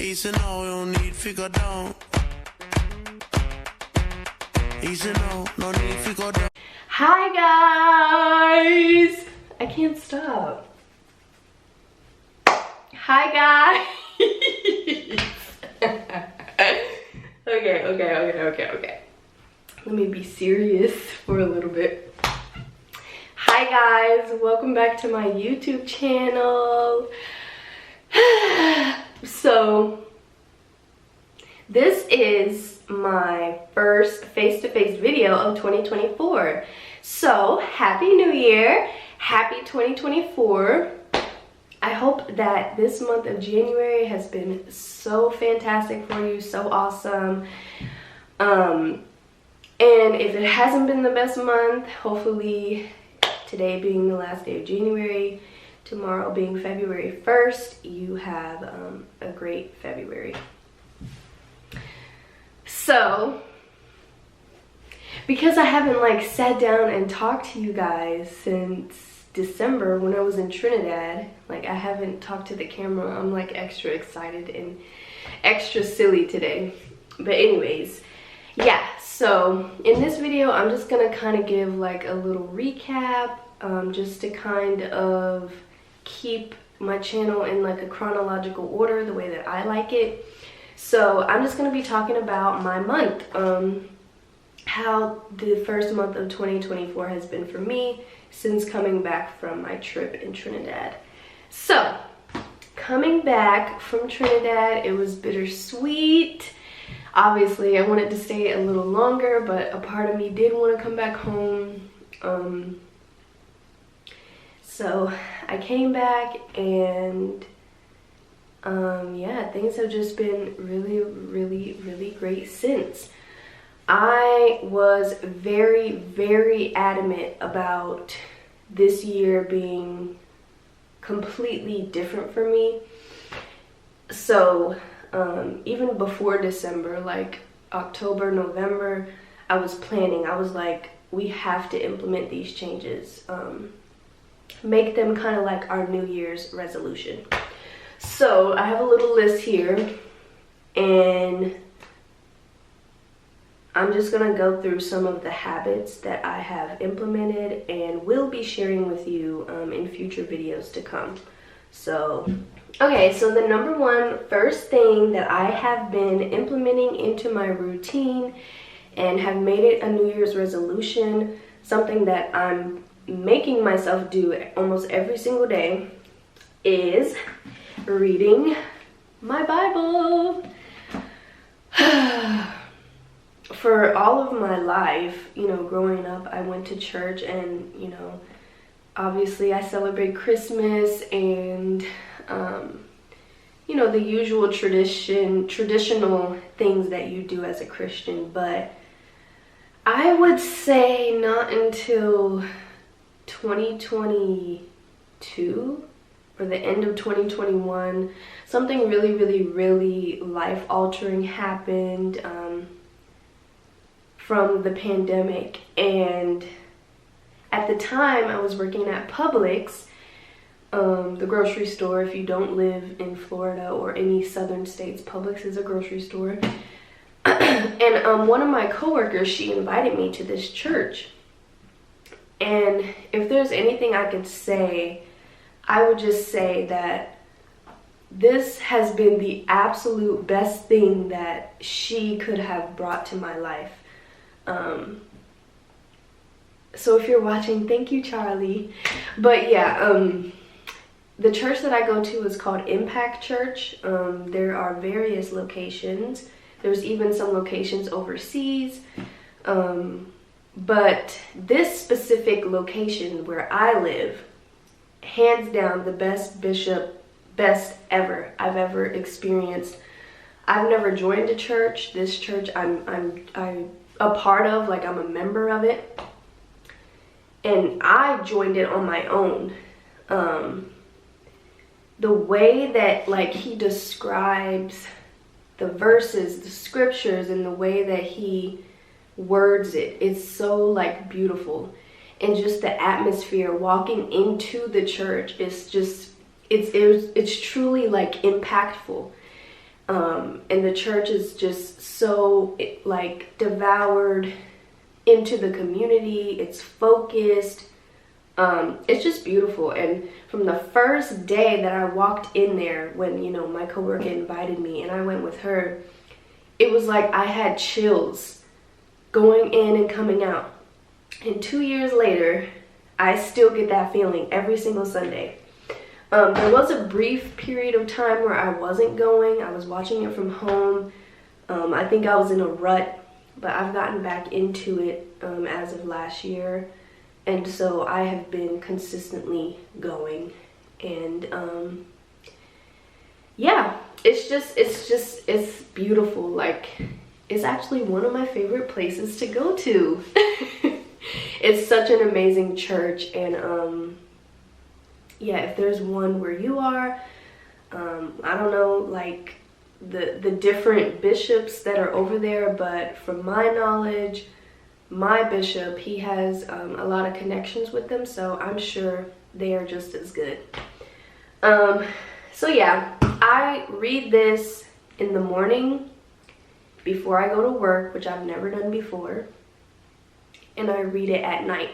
Easy no, you don't need figure down. Easy no need figure down. Hi guys! I can't stop. Hi guys! Okay. Let me be serious for a little bit. Hi guys, welcome back to my YouTube channel. So, this is my first face-to-face video of 2024. So, Happy New Year! Happy 2024! I hope that this month of January has been so fantastic for you, so awesome. And if it hasn't been the best month, hopefully today being the last day of January, tomorrow being February 1st, you have a great February. So, because I haven't sat down and talked to you guys since December when I was in Trinidad, I haven't talked to the camera. I'm extra excited and extra silly today. But anyways, yeah, so in this video I'm just gonna kind of give a little recap, just to kind of keep my channel in a chronological order, the way that I like it. So I'm just gonna be talking about my month, how the first month of 2024 has been for me since coming back from my trip in Trinidad. So, coming back from Trinidad, it was bittersweet. Obviously, I wanted to stay a little longer, but a part of me did want to come back home. So, I came back and yeah, things have just been really great since. I was very adamant about this year being completely different for me. So even before December, October, November, I was planning. I was we have to implement these changes, make them kind of like our New Year's resolution. So I have a little list here, and I'm just gonna go through some of the habits that I have implemented and will be sharing with you in future videos to come. So, okay, so the number one first thing that I have been implementing into my routine and have made it a New Year's resolution, something that I'm making myself do almost every single day, is reading my Bible. For all of my life, growing up, I went to church, and obviously I celebrate Christmas and the usual traditional things that you do as a Christian. But I would say not until 2022 or the end of 2021, something really life-altering happened from the pandemic. And at the time I was working at Publix, the grocery store. If you don't live in Florida or any southern states, Publix is a grocery store. And one of my coworkers, she invited me to this church. And if there's anything I could say, I would just say that this has been the absolute best thing that she could have brought to my life. So if you're watching, thank you, Charlie. But yeah, the church that I go to is called Impact Church. There are various locations. There's even some locations overseas. But this specific location where I live, hands down the best bishop, best ever I've ever experienced. I've never joined a church. This church I'm a part of, I'm a member of it, and I joined it on my own. The way that he describes the verses, the scriptures, and the way that he words it, it's so beautiful. And just the atmosphere walking into the church is just, it's truly impactful. And the church is just so like devoured into the community. It's focused. It's just beautiful. And from the first day that I walked in there, when, you know, my coworker invited me and I went with her, it was like I had chills going in and coming out. And 2 years later, I still get that feeling every single Sunday. There was a brief period of time where I wasn't going. I was watching it from home. I think I was in a rut, but I've gotten back into it as of last year. And so I have been consistently going. And yeah, it's beautiful. Like, it's actually one of my favorite places to go to. It's such an amazing church. And yeah, if there's one where you are, I don't know, like the different bishops that are over there, but from my knowledge, my bishop, he has a lot of connections with them, so I'm sure they are just as good. So yeah, I read this in the morning before I go to work, which I've never done before, and I read it at night.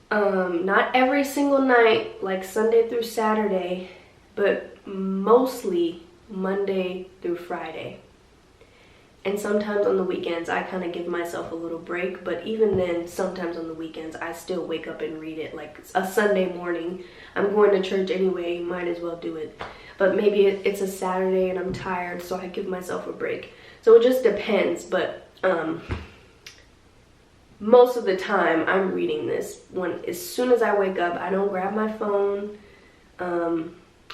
Not every single night, like Sunday through Saturday, but mostly Monday through Friday. And sometimes on the weekends, I kind of give myself a little break, but even then, sometimes on the weekends, I still wake up and read it. Like a Sunday morning, I'm going to church anyway, might as well do it. But maybe it's a Saturday and I'm tired, so I give myself a break. So it just depends, but most of the time I'm reading this. As soon as I wake up, I don't grab my phone.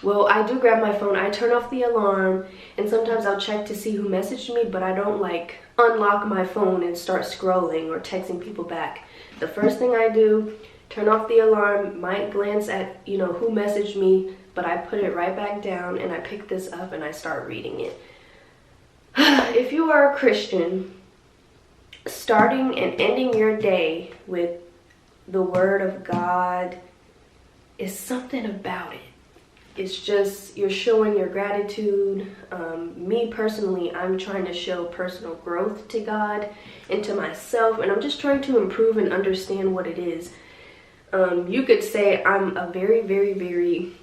Well, I do grab my phone. I turn off the alarm, and sometimes I'll check to see who messaged me, but I don't like unlock my phone and start scrolling or texting people back. The first thing I do, turn off the alarm, might glance at, you know, who messaged me, but I put it right back down and I pick this up and I start reading it. If you are a Christian, starting and ending your day with the Word of God is something about it. It's just, you're showing your gratitude. Me personally, I'm trying to show personal growth to God and to myself, and I'm just trying to improve and understand what it is. You could say I'm a very,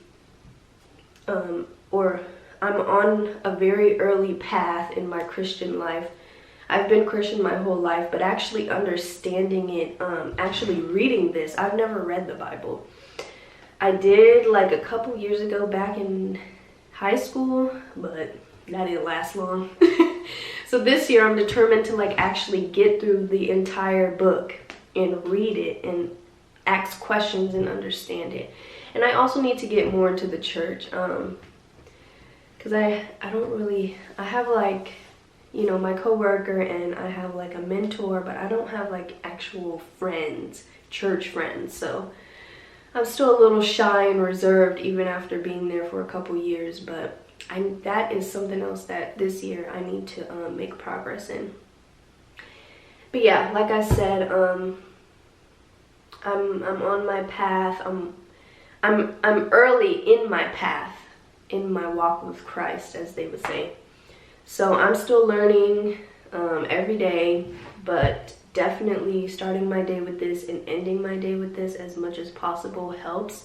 or I'm on a very early path in my Christian life. I've been Christian my whole life, but actually understanding it, actually reading this, I've never read the Bible. I did like a couple years ago back in high school, but that didn't last long. So this year I'm determined to like actually get through the entire book and read it and ask questions and understand it. And I also need to get more into the church, because I have like, you know, my coworker and I have like a mentor, but I don't have like actual friends, church friends. So I'm still a little shy and reserved even after being there for a couple years, but that is something else that this year I need to make progress in. But yeah, like I said, I'm on my path. I'm early in my path, in my walk with Christ, as they would say. So I'm still learning every day, but definitely starting my day with this and ending my day with this as much as possible helps.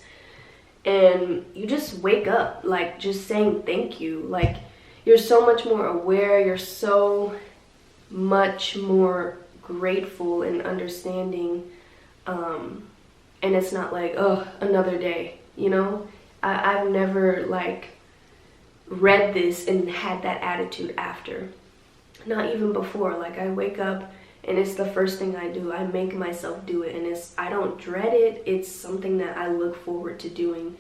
And you just wake up, like, just saying thank you. Like, you're so much more aware, you're so much more grateful and understanding, and it's not like, oh, another day, you know? I've never like read this and had that attitude after, not even before. Like, I wake up and it's the first thing I do. I make myself do it, and I don't dread it. It's something that I look forward to doing.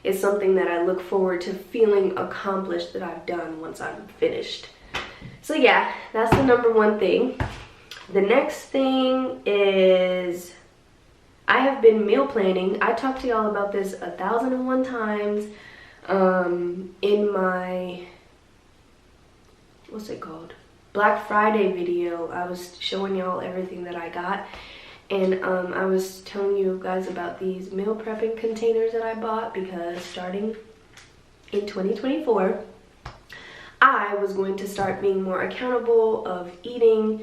It's something that I look forward to feeling accomplished that I've done once I'm finished. So yeah, that's the number one thing. The next thing is I have been meal planning. I talked to y'all about this 1,001 times in my, what's it called? Black Friday video. I was showing y'all everything that I got, and I was telling you guys about these meal prepping containers that I bought, because starting in 2024 I was going to start being more accountable of eating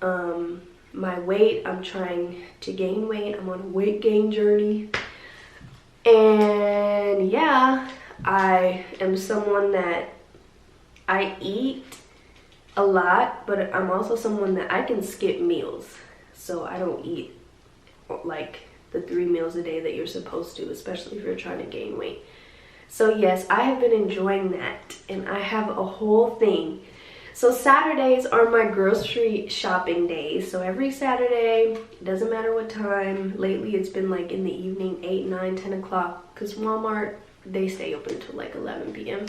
my weight. I'm trying to gain weight. I'm on a weight gain journey. And yeah, I am someone that I eat a lot, but I'm also someone that I can skip meals. So I don't eat like the 3 meals a day that you're supposed to, especially if you're trying to gain weight. So yes, I have been enjoying that, and I have a whole thing. So Saturdays are my grocery shopping days. So every Saturday, it doesn't matter what time. Lately it's been like in the evening, 8, 9, 10 o'clock, because Walmart, they stay open till like 11 p.m.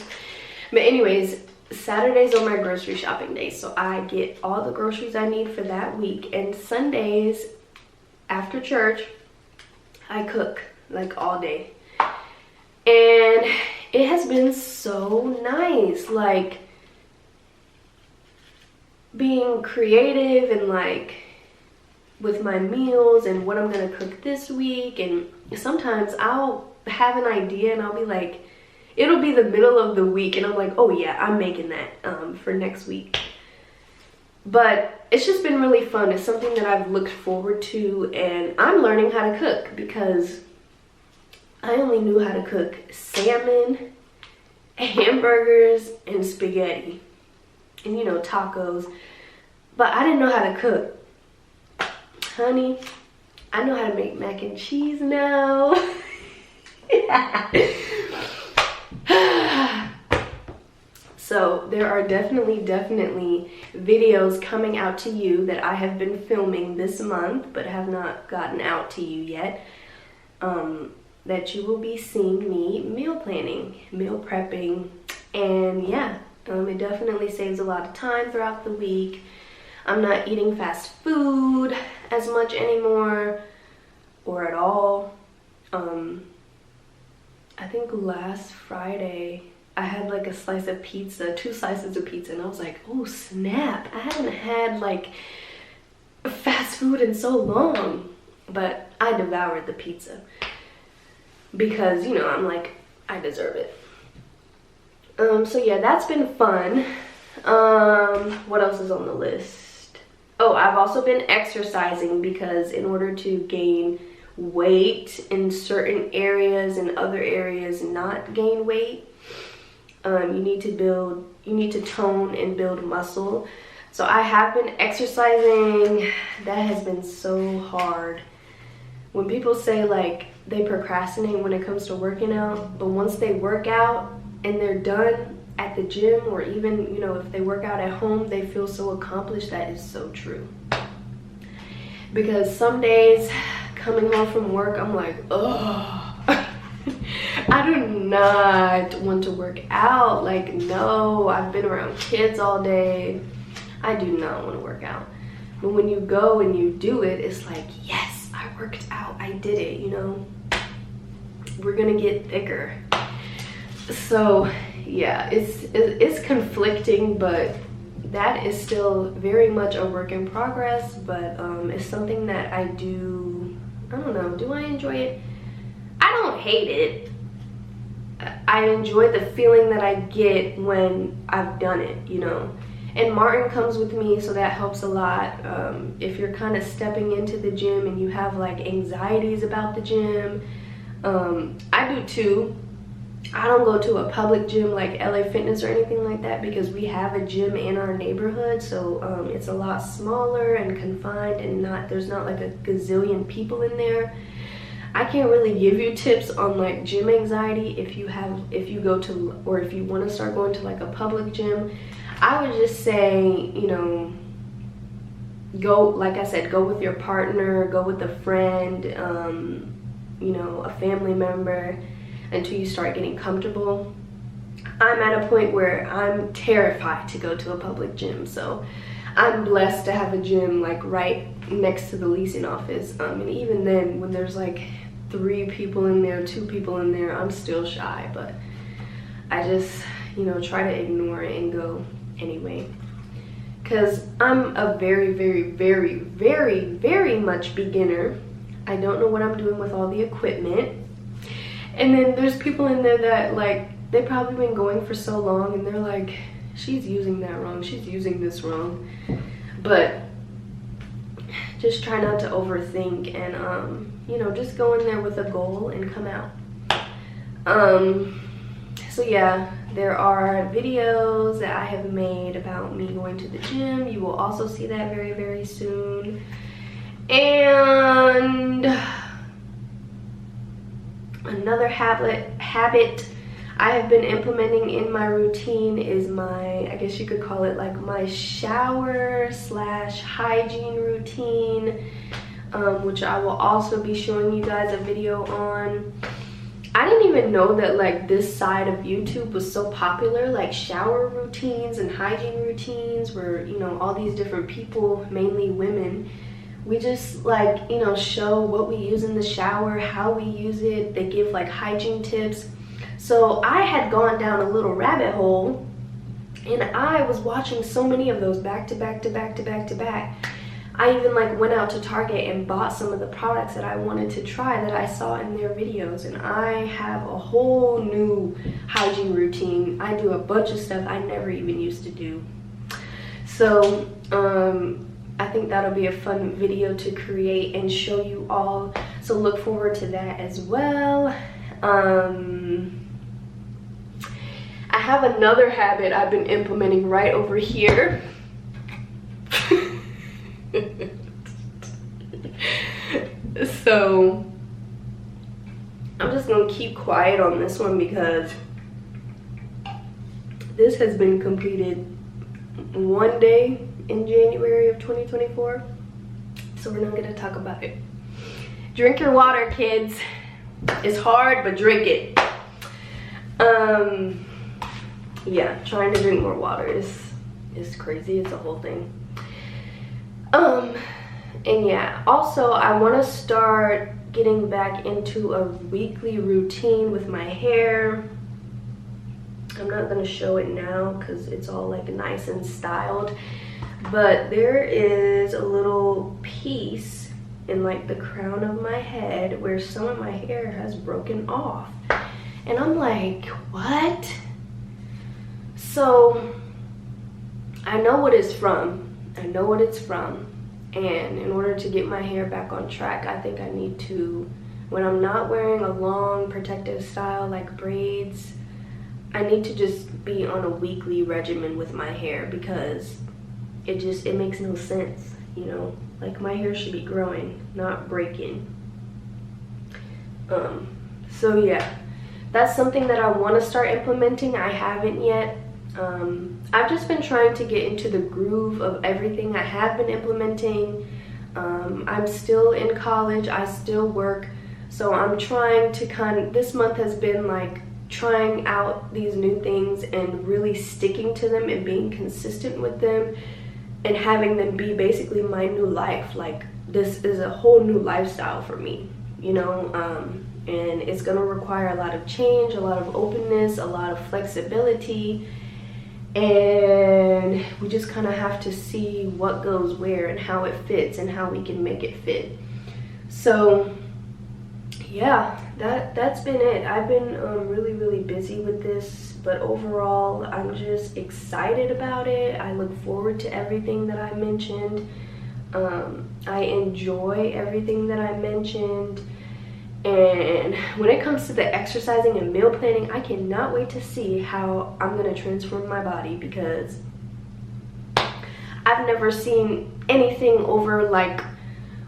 But anyways, Saturdays are my grocery shopping days. So I get all the groceries I need for that week. And Sundays, after church, I cook like all day. And it has been so nice, like being creative and like with my meals and what I'm gonna cook this week. And sometimes I'll have an idea and I'll be like, it'll be the middle of the week and I'm like, oh yeah, I'm making that for next week. But it's just been really fun. It's something that I've looked forward to, and I'm learning how to cook because I only knew how to cook salmon, hamburgers, and spaghetti, and you know, tacos, but I didn't know how to cook. Honey, I know how to make mac and cheese now. So there are definitely videos coming out to you that I have been filming this month but have not gotten out to you yet, that you will be seeing me meal planning, meal prepping, and yeah, it definitely saves a lot of time throughout the week. I'm not eating fast food as much anymore, or at all. I think last Friday I had like a slice of pizza, 2 slices of pizza, and I was like, oh snap, I haven't had like fast food in so long. But I devoured the pizza because, you know, I'm like, I deserve it. So yeah, that's been fun. What else is on the list? Oh, I've also been exercising because in order to gain weight in certain areas and other areas not gain weight, you need to tone and build muscle. So I have been exercising. That has been so hard. When people say like they procrastinate when it comes to working out, but once they work out and they're done at the gym, or even, you know, if they work out at home, they feel so accomplished. That is so true. Because some days coming home from work, I'm like, oh, I do not want to work out. Like, no, I've been around kids all day. I do not want to work out. But when you go and you do it, it's like, yes, I worked out. I did it, you know. We're gonna get thicker. So yeah, it's conflicting, but that is still very much a work in progress. But it's something that I do. I don't know, do I enjoy it? I don't hate it. I enjoy the feeling that I get when I've done it, you know. And Martin comes with me, so that helps a lot. If you're kind of stepping into the gym and you have like anxieties about the gym, I do too. I don't go to a public gym like LA Fitness or anything like that because we have a gym in our neighborhood, so it's a lot smaller and confined, and there's not like a gazillion people in there. I can't really give you tips on like gym anxiety if you go to, or if you want to start going to like a public gym. I would just say, you know, go, like I said, go with your partner, go with a friend, you know, a family member, until you start getting comfortable. I'm at a point where I'm terrified to go to a public gym, so I'm blessed to have a gym like right next to the leasing office, and even then, when there's like 3 people in there, 2 people in there, I'm still shy, but I just, you know, try to ignore it and go anyway, because I'm a very, very, very, very, very much beginner. I don't know what I'm doing with all the equipment. And then there's people in there that like, they've probably been going for so long and they're like, she's using that wrong, she's using this wrong. But just try not to overthink and you know, just go in there with a goal and come out. So yeah, there are videos that I have made about me going to the gym. You will also see that very, very soon. And another habit I have been implementing in my routine is my, I guess you could call it like my shower / hygiene routine, which I will also be showing you guys a video on. I didn't even know that like this side of YouTube was so popular, like shower routines and hygiene routines, where, you know, all these different people, mainly women, we just like, you know, show what we use in the shower, how we use it. They give like hygiene tips. So I had gone down a little rabbit hole and I was watching so many of those back to back to back to back to back. I even like went out to Target and bought some of the products that I wanted to try that I saw in their videos, and I have a whole new hygiene routine. I do a bunch of stuff I never even used to do. So I think that'll be a fun video to create and show you all. So look forward to that as well. I have another habit I've been implementing right over here. So I'm just gonna keep quiet on this one because this has been completed one day in January of 2024, so we're not gonna talk about it. Drink your water, kids. It's hard, but drink it. Yeah, trying to drink more water is crazy. It's a whole thing. And yeah, also I want to start getting back into a weekly routine with my hair. I'm not going to show it now because it's all like nice and styled, but there is a little piece in like the crown of my head where some of my hair has broken off, and I'm like, what? So I know what it's from. I know what it's from. And in order to get my hair back on track, I think I need to, when I'm not wearing a long protective style like braids, I need to just be on a weekly regimen with my hair, because it makes no sense, you know? Like, my hair should be growing, not breaking. So yeah, that's something that I want to start implementing. I haven't yet. I've just been trying to get into the groove of everything I have been implementing. I'm still in college, I still work, so I'm trying to this month has been like trying out these new things and really sticking to them and being consistent with them and having them be basically my new life. Like, this is a whole new lifestyle for me, you know, and it's gonna require a lot of change, a lot of openness, a lot of flexibility. And we just kind of have to see what goes where and how it fits and how we can make it fit. So yeah, that's been it. I've been really busy with this, but overall I'm just excited about it. I look forward to everything that I mentioned. I enjoy everything that I mentioned. And when it comes to the exercising and meal planning, I cannot wait to see how I'm gonna transform my body, because I've never seen anything over like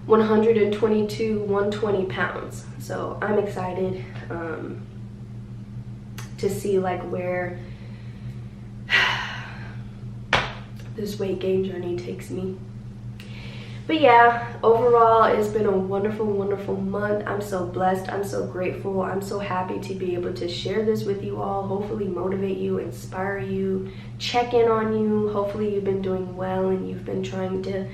122, 120 pounds. So I'm excited to see like where this weight gain journey takes me. But yeah, overall, it's been a wonderful month. I'm so blessed. I'm so grateful. I'm so happy to be able to share this with you all. Hopefully motivate you, inspire you, check in on you. Hopefully you've been doing well and you've been trying to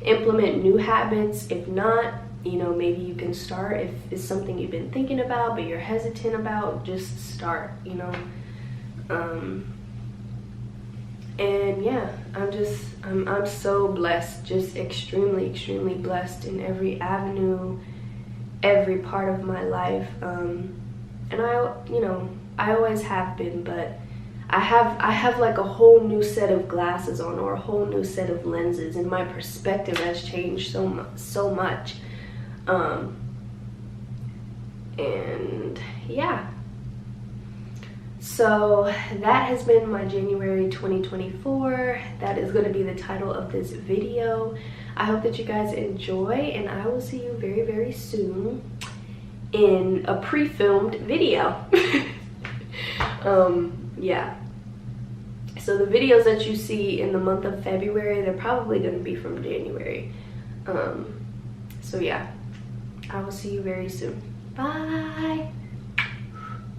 implement new habits. If not, you know, maybe you can start. If it's something you've been thinking about but you're hesitant about, just start, you know. And yeah, I'm so blessed, just extremely blessed in every avenue, every part of my life. And I always have been, but I have like a whole new set of glasses on, or a whole new set of lenses, and my perspective has changed so much. And yeah, so that has been my January 2024. That is going to be the title of this video. I hope that you guys enjoy, and I will see you very, very soon in a pre-filmed video. Yeah, so the videos that you see in the month of February, they're probably going to be from January. So yeah, I will see you very soon. Bye.